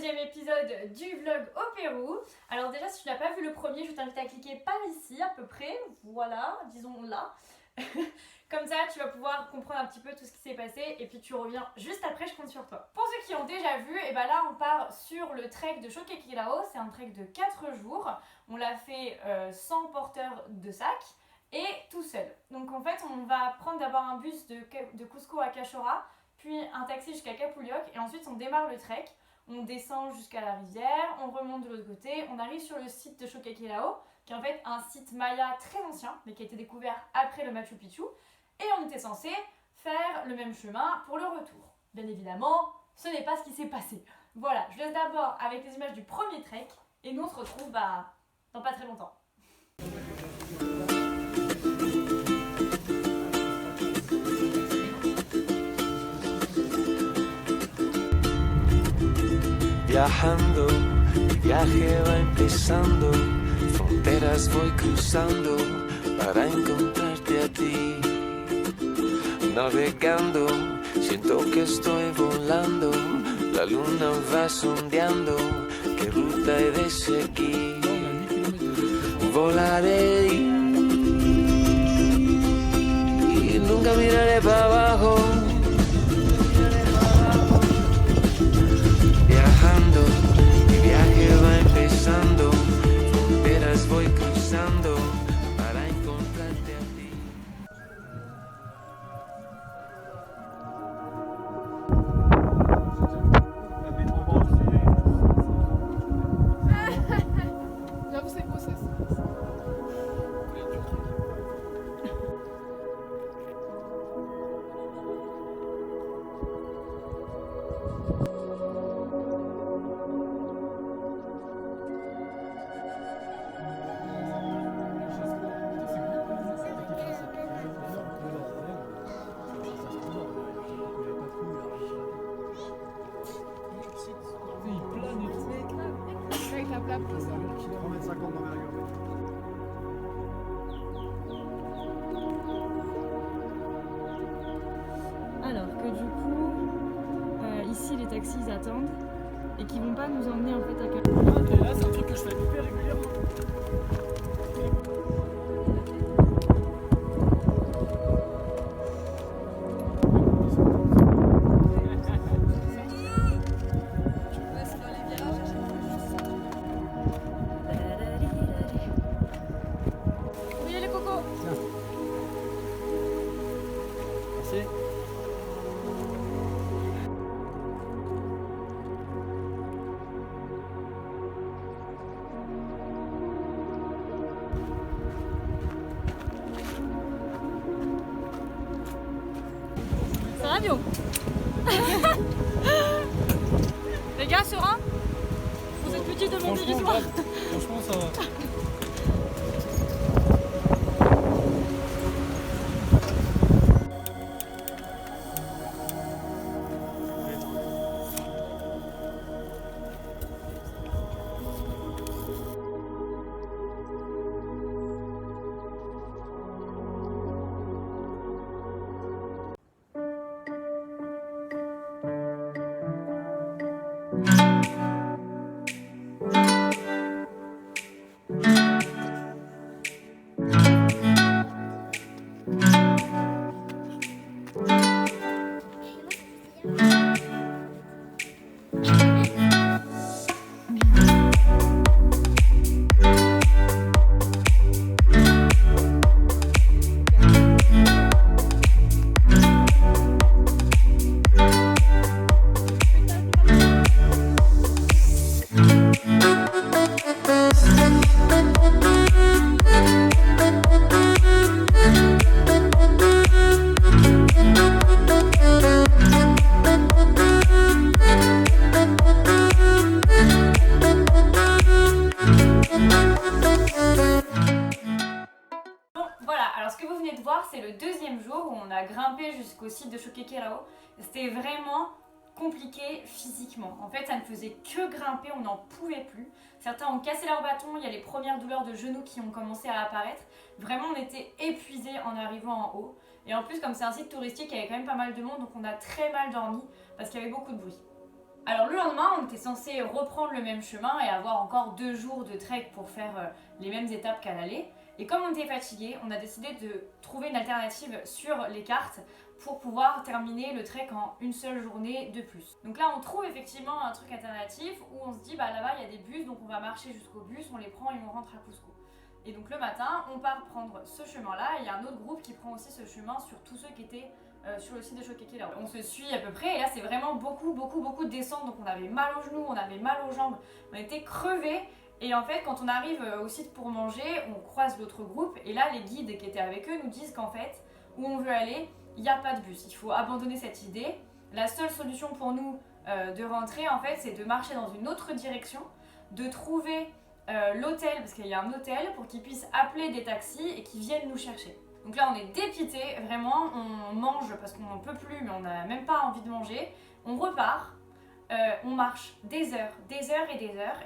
deuxième épisode du vlog au Pérou. Alors déjà, si tu n'as pas vu le premier, je t'invite à cliquer par ici à peu près, voilà, disons là. Comme ça, tu vas pouvoir comprendre un petit peu tout ce qui s'est passé et puis tu reviens juste après, je compte sur toi. Pour ceux qui ont déjà vu, et ben là on part sur le trek de Choquequirao, c'est un trek de 4 jours. On l'a fait sans porteur de sac et tout seul. Donc en fait, on va prendre d'abord un bus de Cusco à Cachora, puis un taxi jusqu'à Capulioc et ensuite on démarre le trek. On descend jusqu'à la rivière, on remonte de l'autre côté, on arrive sur le site de Choquequirao, qui est en fait un site maya très ancien, mais qui a été découvert après le Machu Picchu. Et on était censé faire le même chemin pour le retour. Bien évidemment, ce n'est pas ce qui s'est passé. Voilà, je laisse d'abord avec les images du premier trek, et nous on se retrouve dans pas très longtemps. Viajando, mi viaje va empezando, fronteras voy cruzando para encontrarte a ti. Navegando, siento que estoy volando, la luna va sondeando, qué ruta he de seguir. Volaré y nunca miraré para abajo. Viajando, mi viaje va empezando, fronteras voy cruzando para encontrarte a ti. J'avoue c'est beau ça. Avec la plaque. 3,50 m d'envergure. Alors que du coup, ici les taxis ils attendent et qui vont pas nous emmener en fait à Capulioc. Ok, là c'est un truc que je fais hyper régulièrement. Oui les cocos. Merci. Ça va Mio? Les gars, serein? Vous êtes petits de monter du soir. Franchement ça va. C'est le deuxième jour où on a grimpé jusqu'au site de Choquequirao. C'était vraiment compliqué physiquement. En fait, ça ne faisait que grimper, on n'en pouvait plus. Certains ont cassé leur bâton, il y a les premières douleurs de genoux qui ont commencé à apparaître. Vraiment, on était épuisés en arrivant en haut. Et en plus, comme c'est un site touristique, il y avait quand même pas mal de monde, donc on a très mal dormi parce qu'il y avait beaucoup de bruit. Alors le lendemain, on était censé reprendre le même chemin et avoir encore 2 jours de trek pour faire les mêmes étapes qu'à l'aller. Et comme on était fatigué, on a décidé de trouver une alternative sur les cartes pour pouvoir terminer le trek en une seule journée de plus. Donc là, on trouve effectivement un truc alternatif où on se dit, bah là-bas, il y a des bus, donc on va marcher jusqu'au bus, on les prend et on rentre à Cusco. Et donc le matin, on part prendre ce chemin-là. Il y a un autre groupe qui prend aussi ce chemin sur tous ceux qui étaient sur le site de Choquequé là. On se suit à peu près et là c'est vraiment beaucoup de descente, donc on avait mal aux genoux, on avait mal aux jambes, on était crevés. Et en fait quand on arrive au site pour manger, on croise l'autre groupe et là les guides qui étaient avec eux nous disent qu'en fait où on veut aller, il n'y a pas de bus, il faut abandonner cette idée. La seule solution pour nous de rentrer en fait c'est de marcher dans une autre direction, de trouver l'hôtel, parce qu'il y a un hôtel pour qu'ils puissent appeler des taxis et qu'ils viennent nous chercher. Donc là on est dépité, vraiment, on mange parce qu'on n'en peut plus mais on n'a même pas envie de manger. On repart, on marche des heures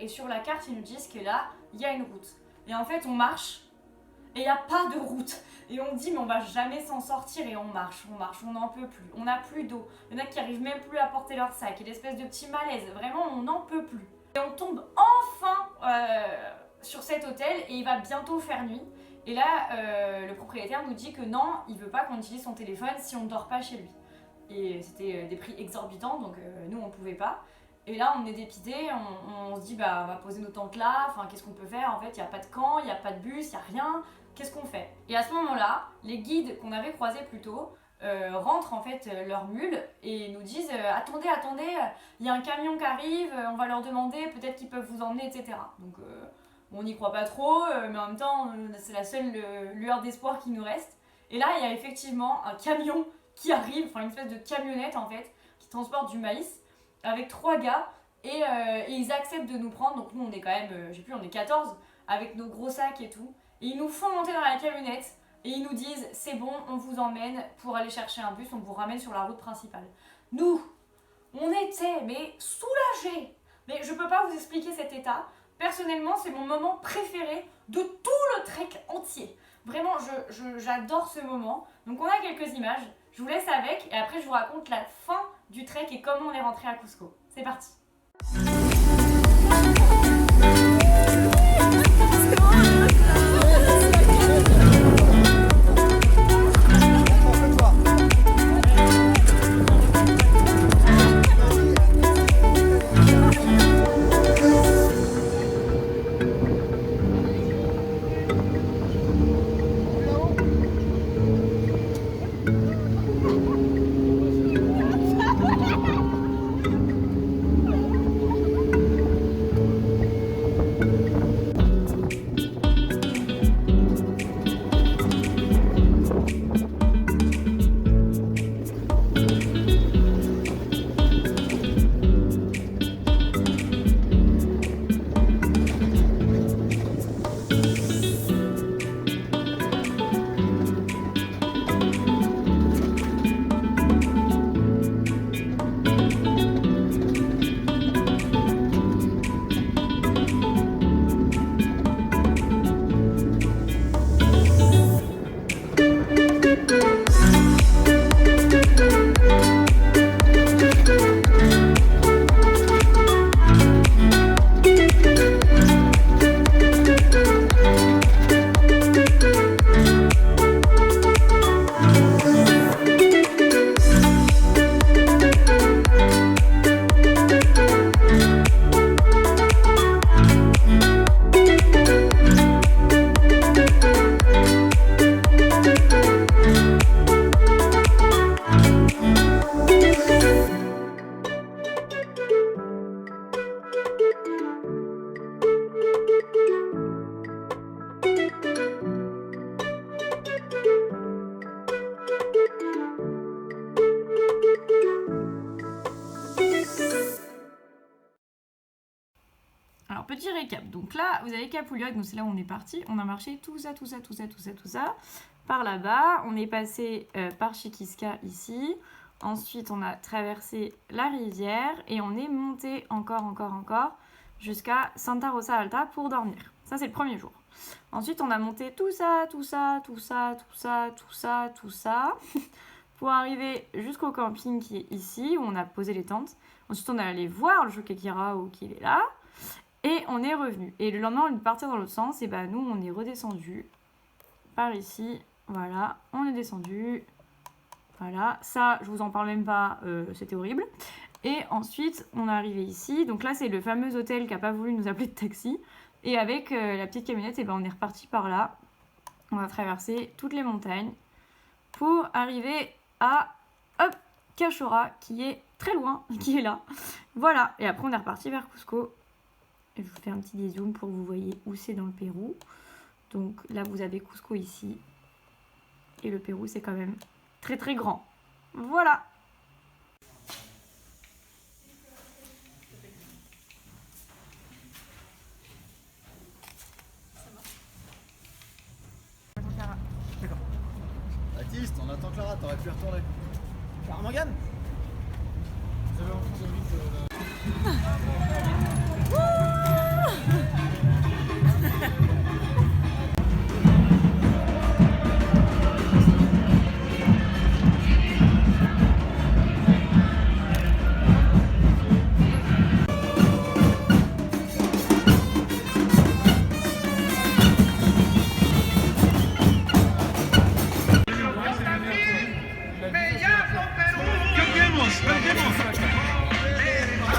et sur la carte ils nous disent que là il y a une route. Et en fait on marche et il n'y a pas de route. Et on dit mais on va jamais s'en sortir et on marche, on n'en peut plus, on n'a plus d'eau. Il y en a qui arrivent même plus à porter leur sac, il y a l'espèce de petit malaise, vraiment on n'en peut plus. Et on tombe enfin sur cet hôtel et il va bientôt faire nuit. Et là, le propriétaire nous dit que non, il veut pas qu'on utilise son téléphone si on ne dort pas chez lui. Et c'était des prix exorbitants, donc nous on pouvait pas. Et là on est dépité, on se dit bah on va poser nos tentes là, enfin qu'est-ce qu'on peut faire? En fait il n'y a pas de camp, il n'y a pas de bus, il n'y a rien, qu'est-ce qu'on fait? Et à ce moment-là, les guides qu'on avait croisés plus tôt rentrent en fait leur mule et nous disent attendez, il y a un camion qui arrive, on va leur demander, peut-être qu'ils peuvent vous emmener, etc. Donc on n'y croit pas trop, mais en même temps c'est la seule lueur d'espoir qui nous reste. Et là il y a effectivement un camion qui arrive, enfin une espèce de camionnette en fait, qui transporte du maïs avec 3 gars et ils acceptent de nous prendre. Donc nous on est quand même, je sais plus, on est 14 avec nos gros sacs et tout. Et ils nous font monter dans la camionnette et ils nous disent c'est bon, on vous emmène pour aller chercher un bus, on vous ramène sur la route principale. Nous, on était mais soulagés. Mais je peux pas vous expliquer cet état. Personnellement, c'est mon moment préféré de tout le trek entier. Vraiment, j'adore ce moment. Donc on a quelques images, je vous laisse avec et après je vous raconte la fin du trek et comment on est rentré à Cusco. C'est parti. Alors petit récap, donc là vous avez Cap Uluag, donc c'est là où on est parti, on a marché tout ça, par là-bas, on est passé par Chiquisca ici, ensuite on a traversé la rivière et on est monté encore jusqu'à Santa Rosa Alta pour dormir. Ça c'est le premier jour. Ensuite on a monté tout ça, pour arriver jusqu'au camping qui est ici, où on a posé les tentes. Ensuite, on est allé voir le Shokekira où il est là. Et on est revenu. Et le lendemain, au lieu de partir dans l'autre sens, et ben nous, on est redescendu par ici. Voilà, on est descendu. Voilà, ça, je vous en parle même pas, c'était horrible. Et ensuite, on est arrivé ici. Donc là, c'est le fameux hôtel qui n'a pas voulu nous appeler de taxi. Et avec la petite camionnette, et ben on est reparti par là. On va traverser toutes les montagnes pour arriver à Cachora, qui est très loin, qui est là. Voilà, et après on est reparti vers Cusco. Et je vous fais un petit dézoom pour que vous voyez où c'est dans le Pérou. Donc là, vous avez Cusco ici. Et le Pérou, c'est quand même très très grand. Voilà. Baptiste, on attend Clara, t'aurais pu y retourner. Clara Morgane. Vous avez envie de...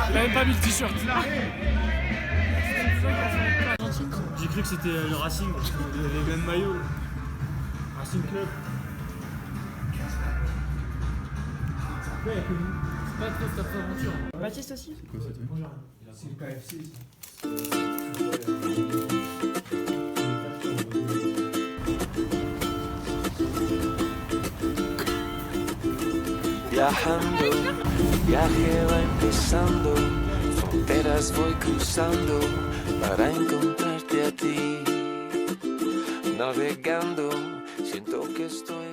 Il a même pas mis le t-shirt. J'ai cru que c'était le Racing, les mêmes maillots. Racing Club. Ouais, c'est pas trop cette aventure. Baptiste aussi. C'est quoi cette truc? C'est le KFC. Viajando, viaje va empezando, fronteras voy cruzando para encontrarte a ti. Navegando, siento que estoy